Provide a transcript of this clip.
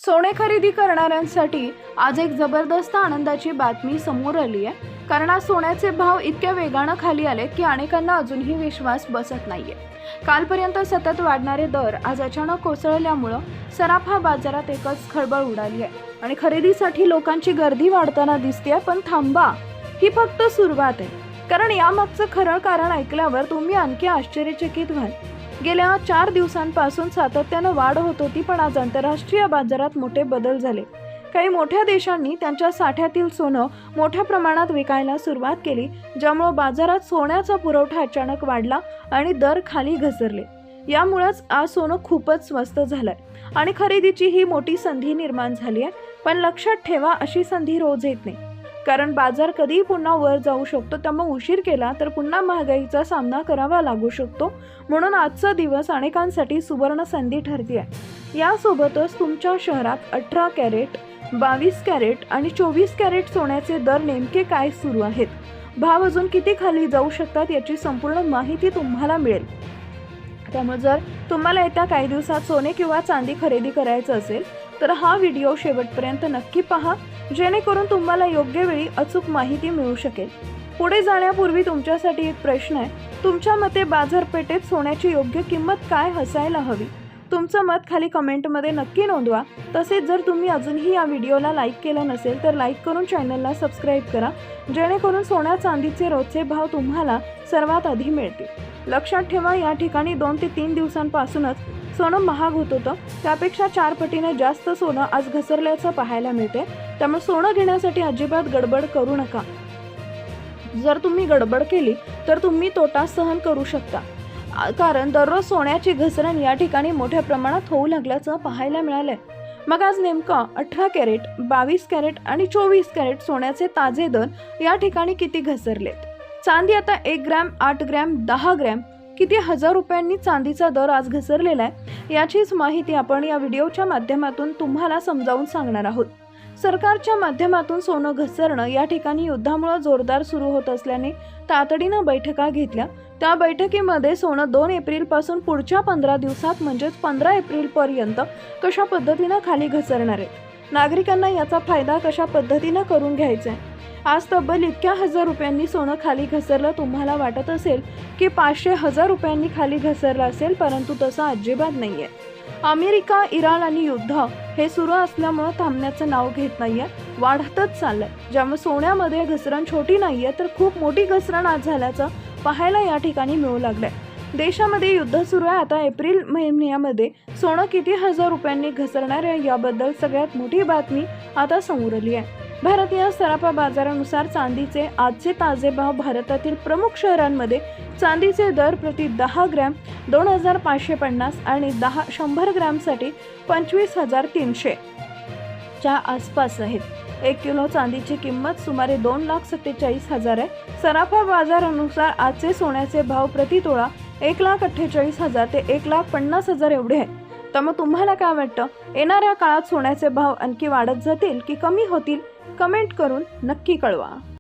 सोने खरेदी करणाऱ्यांसाठी आज एक जबरदस्त आनंदाची बातमी समोर आली आहे। कारण आज सोन्याचे भाव इतक्या वेगाने खाली आले की अनेकांना अजूनही विश्वास बसत नाहीये। कालपर्यंत सतत वाढणारे दर आज अचानक कोसळल्यामुळे सराफा बाजारात एकच खळबळ उडाली आहे आणि खरेदीसाठी लोकांची गर्दी वाढताना दिसते। पण थांबा, ही फक्त सुरुवात आहे, कारण यामागचं खरं कारण ऐकल्यावर तुम्ही आणखी आश्चर्यचकित व्हाल। गेल्या 4 दिवसांपासून सातत्याने वाढ होत होती, पण आज आंतरराष्ट्रीय बाजारात मोठे बदल झाले। काही मोठ्या देशांनी त्यांच्या साठ्यातील सोनं मोठ्या प्रमाणात विकायला सुरुवात केली, ज्यामुळे बाजारात सोन्याचा पुरवठा अचानक वाढला आणि दर खाली घसरले। यामुळेच आज सोनं खूपच स्वस्त झालंय आणि खरेदीची ही मोठी संधी निर्माण झाली आहे। पण लक्षात ठेवा, अशी संधी रोज येत नाही, कारण बाजार कधीही पुन्हा वर जाऊ शकतो। त्यामुळे उशीर केला तर पुन्हा महागाईचा सामना करावा लागू शकतो। म्हणून आजचा दिवस अनेकांसाठी सुवर्ण संधी ठरते आहे। यासोबतच तुमच्या शहरात 18 कॅरेट, 22 कॅरेट आणि 24 कॅरेट सोन्याचे दर नेमके काय सुरू आहेत, भाव अजून किती खाली जाऊ शकतात, याची संपूर्ण माहिती तुम्हाला मिळेल। त्यामुळे जर तुम्हाला येत्या काही दिवसात सोने किंवा चांदी खरेदी करायचं असेल तर हा व्हिडिओ शेवटपर्यंत नक्की पहा, जेणेकरून तुम्हाला योग्य वेळी अचूक माहिती मिळू शकेल। पुढे जाण्यापूर्वी तुमच्यासाठी एक प्रश्न आहे, तुमच्या मते बाजारपेठेत सोन्याची योग्य किंमत काय असायला हवी? तुमचं मत खाली कमेंटमध्ये नक्की नोंदवा। तसेच जर तुम्ही अजूनही या व्हिडिओला लाईक केलं नसेल तर लाईक करून चॅनलला सबस्क्राईब करा, जेणेकरून सोन्या चांदीचे रोजचे भाव तुम्हाला सर्वात आधी मिळतील। लक्षात ठेवा, या ठिकाणी 2 ते 3 दिवसांपासूनच सोनं महाग होत होतं, त्यापेक्षा 4 पटीने जास्त सोनं आज घसरल्याचं पाहायला मिळते। त्यामुळे सोनं घेण्यासाठी अजिबात गडबड करू नका। जर तुम्ही गडबड केली तर तुम्ही तोटा सहन करू शकता, कारण दररोज सोन्याची घसरण या ठिकाणी मोठ्या प्रमाणात होऊ लागल्याचं पाहायला मिळालंय। मग आज नेमकं 18 कॅरेट, 22 कॅरेट आणि 24 कॅरेट सोन्याचे ताजे दर या ठिकाणी किती घसरलेत? चांदी आता 1 ग्रॅम, 8 ग्रॅम, 10 ग्रॅम किती हजार रुपयांनी चांदीचा दर आज घसरलेला आहे, याचीच माहिती आपण या व्हिडिओच्या माध्यमातून तुम्हाला समजावून सांगणार आहोत। सरकारच्या माध्यमातून सोनं घसरणं या ठिकाणी युद्धामुळे जोरदार सुरू होत असल्याने तातडीनं बैठका घेतल्या। त्या बैठकीमध्ये सोनं 2 एप्रिल पासून पुढच्या 15 दिवसात म्हणजेच 15 एप्रिल पर्यंत कशा पद्धतीनं खाली घसरणार आहे, नागरिकांना याचा फायदा कशा पद्धतीनं करून घ्यायचा आहे। आज तब्बल इतक्या हजार रुपयांनी सोनं खाली घसरलं। तुम्हाला वाटत असेल की 500,000 रुपयांनी खाली घसरलं असेल, परंतु तसं अजिबात नाहीये। अमेरिका, इराण आणि युद्ध हे सुरू असल्यामुळे थांबण्याचं नाव घेत नाहीये, वाढतच चाललंय। ज्यामुळे सोन्यामध्ये घसरण छोटी नाहीये तर खूप मोठी घसरण आज झाल्याचं पाहायला या ठिकाणी मिळू लागलंय। देशामध्ये युद्ध सुरू आहे। आता एप्रिल महिन्यामध्ये सोनं किती हजार रुपयांनी घसरणार आहे, याबद्दल सगळ्यात मोठी बातमी आता समोर आली आहे। भारतीय सराफा बाजारानुसार चांदीचे आजचे ताजे भाव भारतातील प्रमुख शहरांमध्ये चांदीचे दर प्रति 10 ग्रॅम 2550 आणि 100 ग्रॅमसाठी 25,300 च्या आसपास आहेत। 1 किलो चांदीची किंमत सुमारे 2,47,000 आहे। सराफा बाजारानुसार आजचे सोन्याचे भाव प्रति तोळा 1,48,000 ते 1,50,000 एवढे आहेत। त्यामुळे तुम्हाला काय वाटतं, येणाऱ्या काळात सोन्याचे भाव आणखी वाढत जातील की कमी होतील? कमेंट करून नक्की कळवा।